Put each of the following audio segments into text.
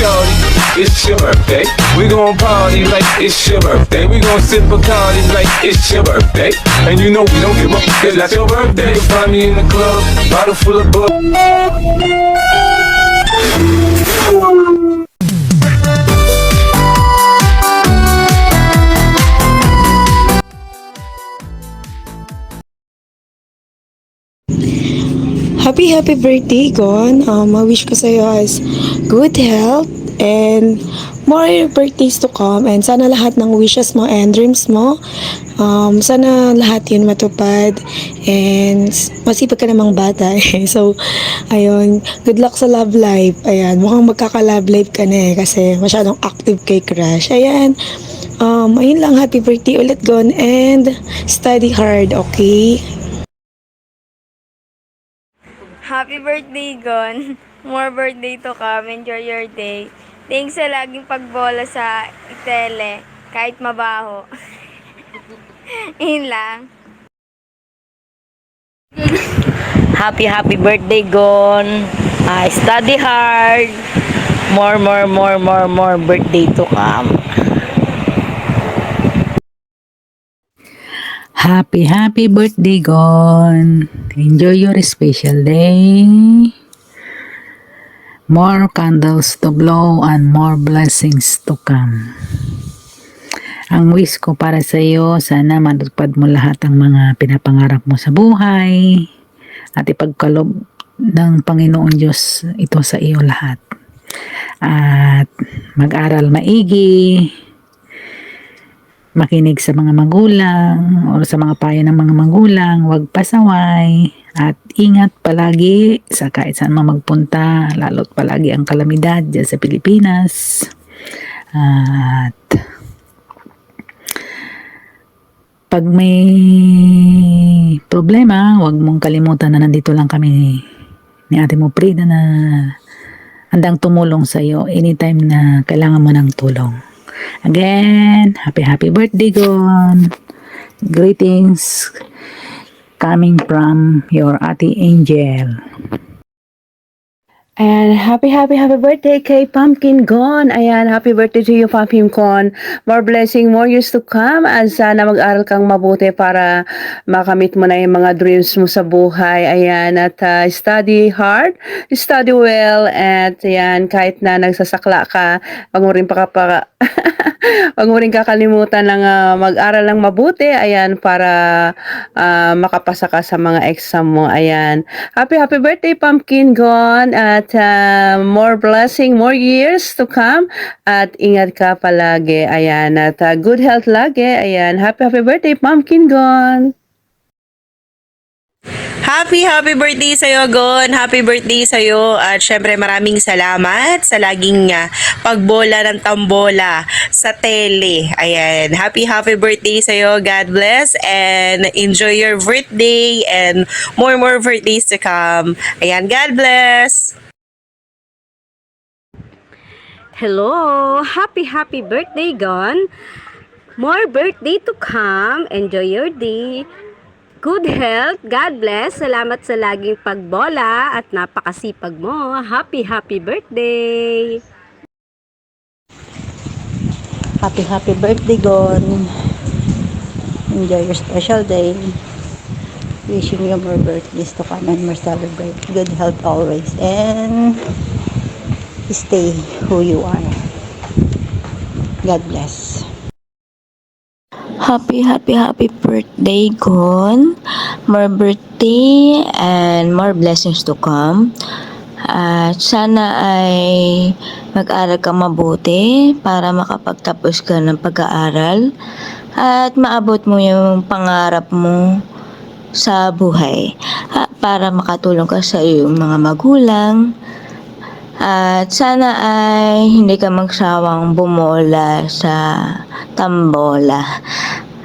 shorty, it's your birthday. We gon' party like it's your birthday. We gon' sip Bacardi like it's your birthday. And you know we don't give up, cause that's your birthday. You'll find me in the club, bottle full of bug. Happy birthday, Gon. Ma-wish ko sa'yo is good health and more birthdays to come. And sana lahat ng wishes mo and dreams mo, sana lahat yun matupad. And masipag ka namang bata eh. So, ayun. Good luck sa love life. Ayan, mukhang magkaka-love life ka na eh. Kasi masyadong active kay crush. Ayan. Ayun lang. Happy birthday ulit, Gon. And study hard, okay? Happy birthday, Gon. More birthday to come. Enjoy your day. Thanks sa laging pagbola sa itele, kahit mabaho. Yun lang. Happy birthday, Gon. Study hard. More birthday to come. Happy birthday, Gon. Enjoy your special day. More candles to blow and more blessings to come. Ang wish ko para sa iyo, sana matupad mo lahat ang mga pinapangarap mo sa buhay at ipagkaloob ng Panginoon Diyos ito sa iyo lahat. At mag-aral maigi, makinig sa mga magulang o sa mga payo ng mga magulang, huwag pasaway at ingat palagi sa kahit saan man magpunta, lalo't palagi ang kalamidad dyan sa Pilipinas. At pag may problema, huwag mong kalimutan na nandito lang kami ni Ate mo Prida na handang tumulong sa iyo anytime na kailangan mo ng tulong. Again, happy birthday, Gon. Greetings coming from your Ate Angel. And happy birthday kay Pumpkin Gon. Ayan, happy birthday to you, Pumpkin Gon. More blessing, more years to come. At sana mag-aral kang mabuti para makamit mo na yung mga dreams mo sa buhay. Ayan, at study hard, study well. At ayan, kahit na nagsasakla ka, wag mo rin wag mo rin kakalimutan ng mag-aral ng mabuti. Ayan, para makapasa ka sa mga exam mo. Ayan, happy birthday, Pumpkin Gon. At more blessing, more years to come. At ingat ka palagi. Ayan, at good health lagi. Ayan, happy birthday, Pumpkin Gon. Happy birthday sa'yo, Gon. Happy birthday sa'yo. At syempre maraming salamat sa laging pagbola ng tambola sa tele. Ayan. Happy birthday sa'yo. God bless and enjoy your birthday and more birthdays to come. Ayan. God bless. Hello! Happy birthday, Gon! More birthday to come. Enjoy your day. Good health. God bless. Salamat sa laging pagbola at napakasipag mo. Happy birthday! Happy birthday, Gon. Enjoy your special day. Wishing you more birthdays to come and more celebrate. Good health always. And stay who you are. God bless. Happy birthday, Gon. More birthday and more blessings to come. At sana ay mag-aral ka mabuti para makapagtapos ka ng pag-aaral at maabot mo yung pangarap mo sa buhay para makatulong ka sa iyong mga magulang. At sana ay hindi ka magsawang bumola sa tambola.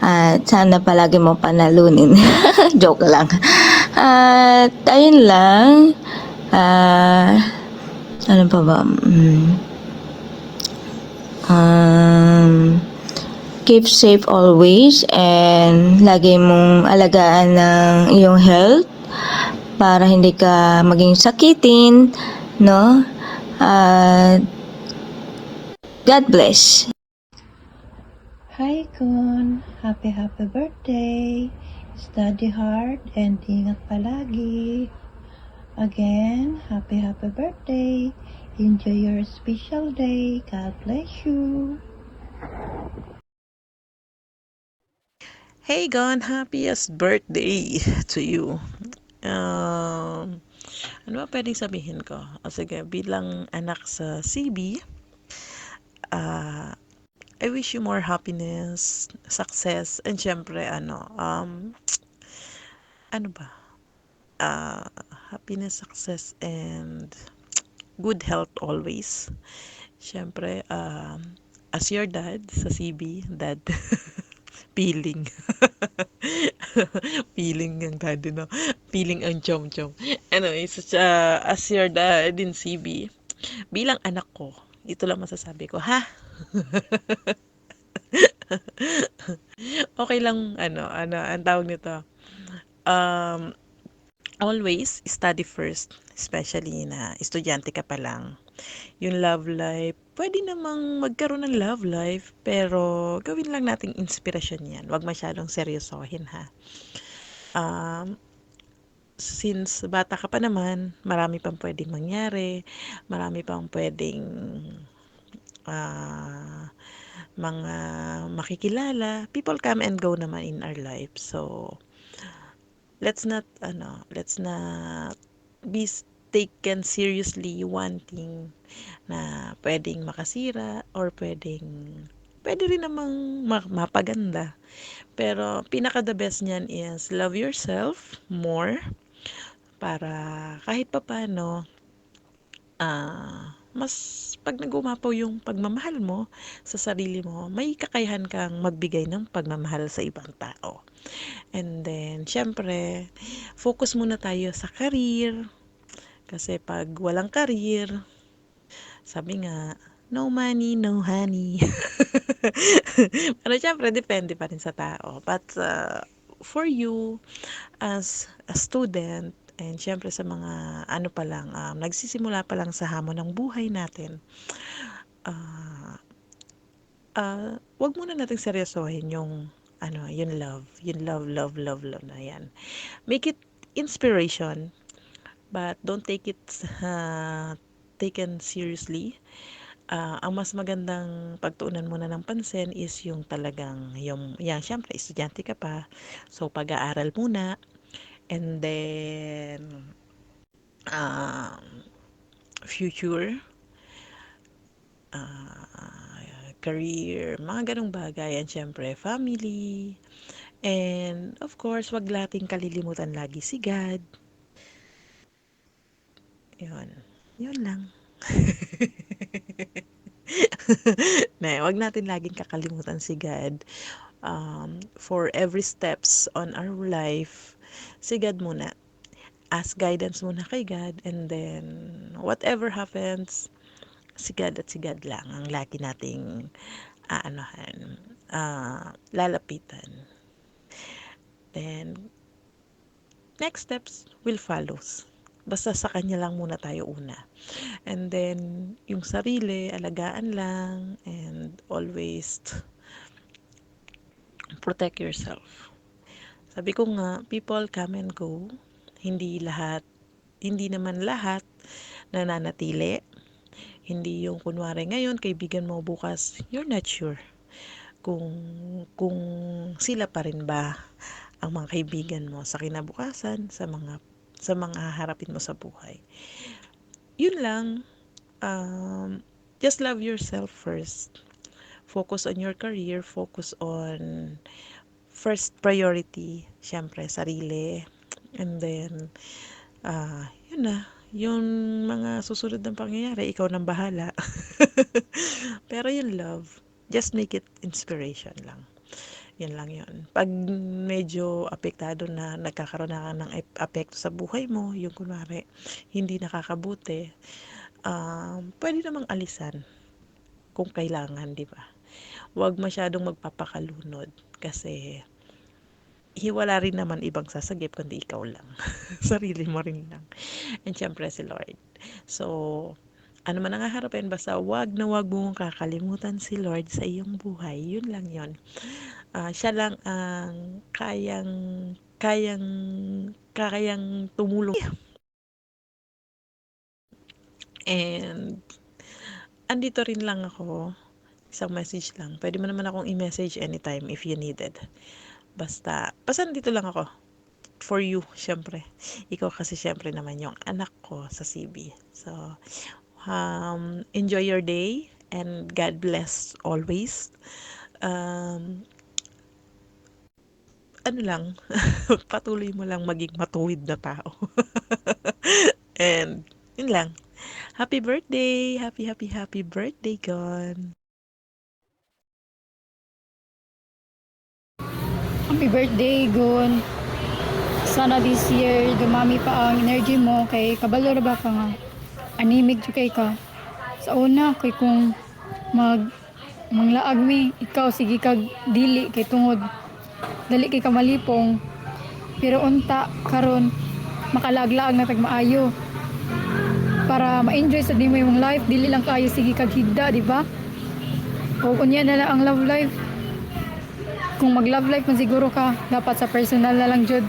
At sana palagi mo panalunin. Joke lang. At ayun lang. Ano pa ba? Keep safe always and lagi mong alagaan ng iyong health para hindi ka maging sakitin, no? At God bless. Hi Kun, happy birthday. Study hard and ingat palagi. Again, happy birthday. Enjoy your special day. God bless you. Hey Gon, happiest birthday to you. Um, ano ba pwedeng sabihin ko? O sige, bilang anak sa CB, I wish you more happiness, success, and syempre, ano ba? Uh, Happiness, success, and good health always. Syempre, as your dad sa CB, dad, feeling. Feeling ang daddy, no? Feeling ang chom-chom. Anyways, as your dad in CB, bilang anak ko, ito lang masasabi ko, ha? Okay lang, ang tawag nito, um, always study first, especially na estudyante ka pa lang. Yung love life, pwede namang magkaroon ng love life, pero gawin lang nating inspirasyon yan. Huwag masyadong seryosohin, ha? Since bata ka pa naman, marami pang pwedeng mangyari, marami pang pwedeng mga makikilala. People come and go naman in our life. So, let's not be taken seriously one thing na pwedeng makasira or pwede rin namang mapaganda. Pero pinaka the best niyan is love yourself more para kahit papaano mas pag nagumapaw yung pagmamahal mo sa sarili mo, may kakayahan kang magbigay ng pagmamahal sa ibang tao. And then, syempre, focus muna tayo sa career. Kasi pag walang career, sabi nga, no money, no honey. Pero syempre, depende pa rin sa tao. But for you, as a student, and syempre sa mga ano pa lang, nagsisimula pa lang sa hamon ng buhay natin, wag muna nating seryosohin yung love na yan. Make it inspiration, but don't take it taken seriously. Ang mas magandang pagtuunan muna ng pansin is yung talagang, yung syempre, estudyante ka pa, so pag-aaral muna, and then, future, career, mga ganong bagay, and syempre, family, and of course, wag nating kalilimutan lagi si God. Yun lang. Wag natin laging kakalimutan si God. For every steps on our life, si God muna. Ask guidance muna kay God, and then whatever happens, si God lang ang lagi nating lalapitan. Then next steps will follow. Basta sa kanya lang muna tayo una. And then yung sarili, alagaan lang, and always protect yourself. Sabi ko nga, people come and go. Hindi naman lahat nananatili. Hindi yung kunwari ngayon, kaibigan mo, bukas, you're not sure kung sila pa rin ba ang mga kaibigan mo sa kinabukasan, sa mga haharapin mo sa buhay. Yun lang, just love yourself first. Focus on your career, focus on first priority, syempre, sarili. And then, yun na. Yung mga susunod ng pangyayari, ikaw nang bahala. Pero yung love, just make it inspiration lang. Yan lang yun. Pag medyo apektado na, nagkakaroon na ng apekto sa buhay mo, yung kunwari, hindi nakakabuti, pwede namang alisan kung kailangan, di ba? Huwag masyadong magpapakalunod kasi wala rin naman ibang sasagip kundi ikaw lang. Sarili mo rin lang. And syempre si Lord. So, ano man ang haharapin, basta wag na wag mong kakalimutan si Lord sa iyong buhay. Yun lang yun. Siya lang ang kayang tumulong. And andito rin lang ako, isang message lang. Pwede mo naman akong i-message anytime if you needed. Basta nandito lang ako. For you, syempre. Ikaw kasi syempre naman yung anak ko sa CB. So, enjoy your day and God bless always. Ano lang, patuloy mo lang maging matuwid na tao. And, yun lang. Happy birthday! Happy birthday, Gon! Happy birthday, Gon. Sana this year dumami pa ang energy mo kay kabalo ra ba ka nga animig jud kay ka. Sa una kay kung manglaag mi ikaw sige kag dili kay tungod dali kay ka malipong pero unta karon makalaglaag na tag maayo para ma-enjoy sa nimo yung life dili lang kayo sige kag higda di ba? O unya na lang ang love life. Kung mag love life man siguro ka dapat sa personal na lang jud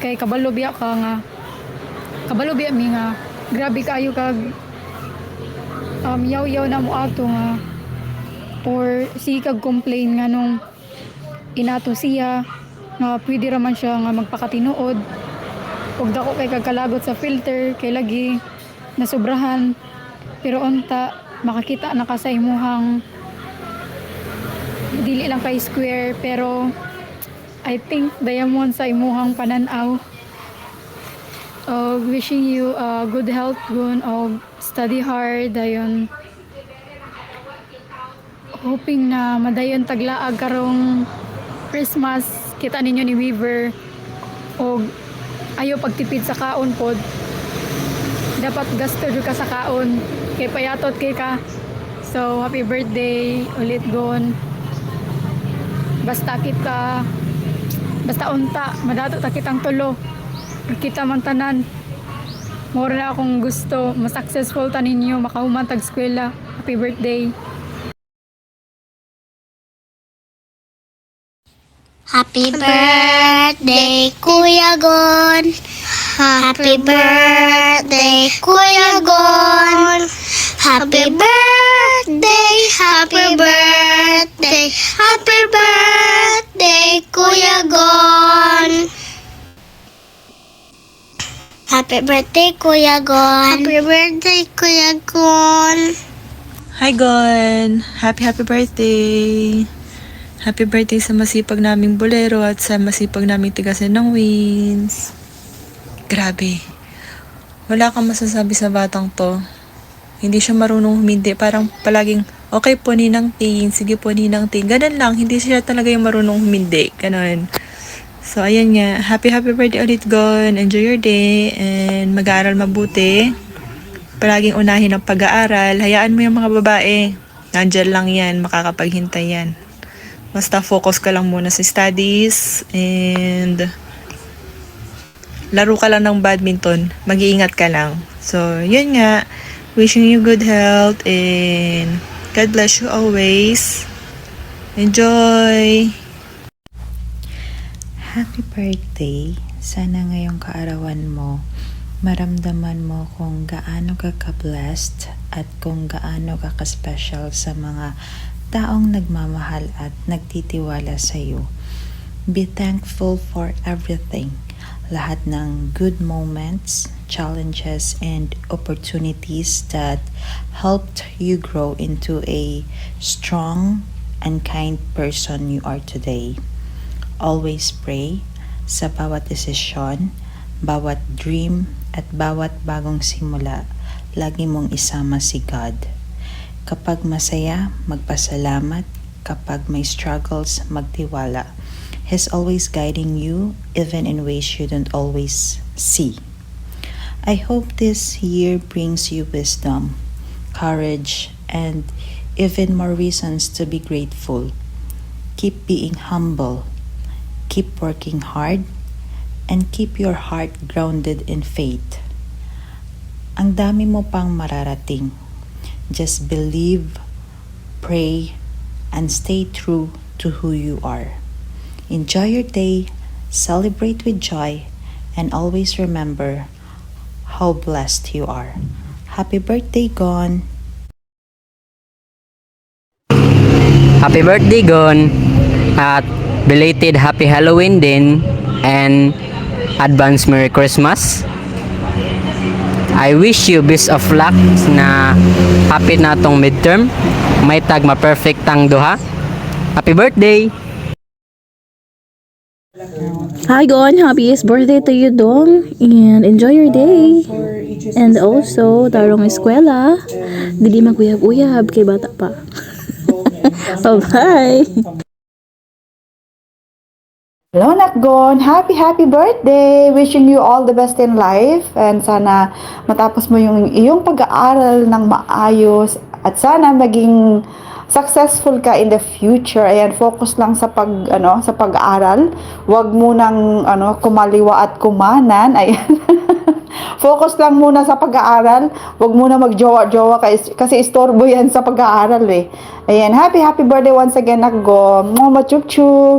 kay kabalo biya mi nga grabe kayo kag yaw na mo ato nga or si kag complain nga nung inato siya nga pwede raman siya nga magpakatinuod og dako kay kagkalagot sa filter kay lagi nasubrahan pero unta makakita na ka sa imuhang dili lang kay square pero I think diamond sa imuhang pananaw. Wishing you good health gun study hard dayon. Hoping na madayon taglaag karong Christmas kita ninyo ni Weaver og ayo pagtipid sa kaon pod. Dapat gasto jud ka sa kaon kay payatot kay ka. So happy birthday ulit gon. Basta unta madato ta kitang tulo kita man tanan more na akong gusto mas successful ta ninyo makahuman tag eskwela. Happy birthday. Happy birthday Kuya Gon. Happy birthday Kuya Gon. Happy birthday, happy birthday, happy birthday Kuya Gon. Happy birthday Kuya Gon. Happy birthday Kuya Gon. Hi Gon! Happy birthday! Happy birthday sa masipag naming bolero at sa masipag naming tigasin ng wins. Grabe. Wala kang masasabi sa batang to. Hindi siya marunong humindi. Parang palaging, okay po ninang ting, sige po ninang ting. Ganun lang, hindi siya talaga yung marunong humindi. Ganun. So, ayan nga. Happy birthday ulit, Gon. Enjoy your day and mag-aaral mabuti. Palaging unahin ang pag-aaral. Hayaan mo yung mga babae. Nandyan lang yan, makakapaghintay yan. Basta focus ka lang muna sa studies and laro ka lang ng badminton. Mag-iingat ka lang. So, yun nga. Wishing you good health and God bless you always. Enjoy! Happy birthday! Sana ngayong kaarawan mo, maramdaman mo kung gaano ka ka-blessed at kung gaano ka ka-special sa mga taong nagmamahal at nagtitiwala sa iyo. Be thankful for everything. Lahat ng good moments, challenges, and opportunities that helped you grow into a strong and kind person you are today. Always pray sa bawat desisyon, bawat dream, at bawat bagong simula, lagi mong isama si God. Kapag masaya, magpasalamat. Kapag may struggles, magtiwala. He's always guiding you, even in ways you don't always see. I hope this year brings you wisdom, courage, and even more reasons to be grateful. Keep being humble. Keep working hard. And keep your heart grounded in faith. Ang dami mo pang mararating. Just believe, pray, and stay true to who you are. Enjoy your day, celebrate with joy, and always remember how blessed you are. Happy birthday, Gon! Happy birthday, Gon! At belated Happy Halloween din and advance Merry Christmas. I wish you best of luck na happy na tong midterm. May tag ma-perfect tang duha. Happy birthday! Hi Gon, happiest birthday to you dong, and enjoy your day. And also, tarong eskwela, dili maguyab-uyab kay bata pa. Bye-bye! Hello, Gon. Happy birthday! Wishing you all the best in life and sana matapos mo yung iyong pag-aaral ng maayos at sana maging successful ka in the future. Ayan, focus lang sa sa pag-aaral. Huwag mo nang kumaliwa at kumanan. Ayan. Focus lang muna sa pag-aaral. Huwag muna magjowa-jowa kasi istorbo yan sa pag-aaral eh. Ayan, happy birthday once again, Gon. Mama chup-chup.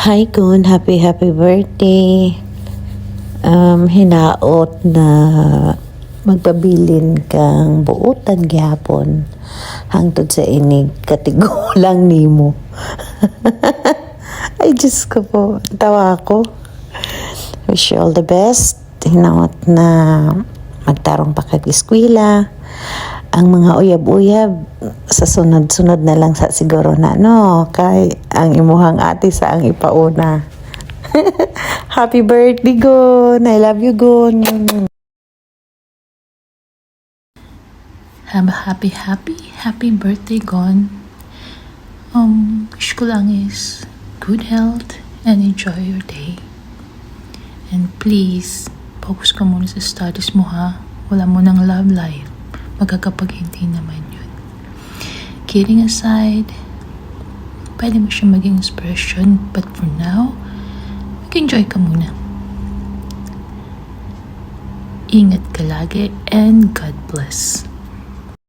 Hi Gon, happy birthday. Hinaot na magpabilin kang buutan gihapon hangtod sa inig katigulang nimo. Ay Diyos ko po, tawa ako. Wish you all the best. Hinaot na magtarong pa kag eskwela. Ang mga uyab-uyab sa sunod-sunod na lang sa siguro na kay ang imuhang ate sa ang ipauna. Happy birthday, Gon! I love you, Gon! Have a happy birthday, Gon. Wish ko lang is good health and enjoy your day. And please, focus ka muna sa studies mo ha. Wala mo ng love life. Magkakapaghintay naman yun. Kidding aside, pwede mo siya maging inspiration, but for now, mag-enjoy ka muna. Ingat ka lagi and God bless.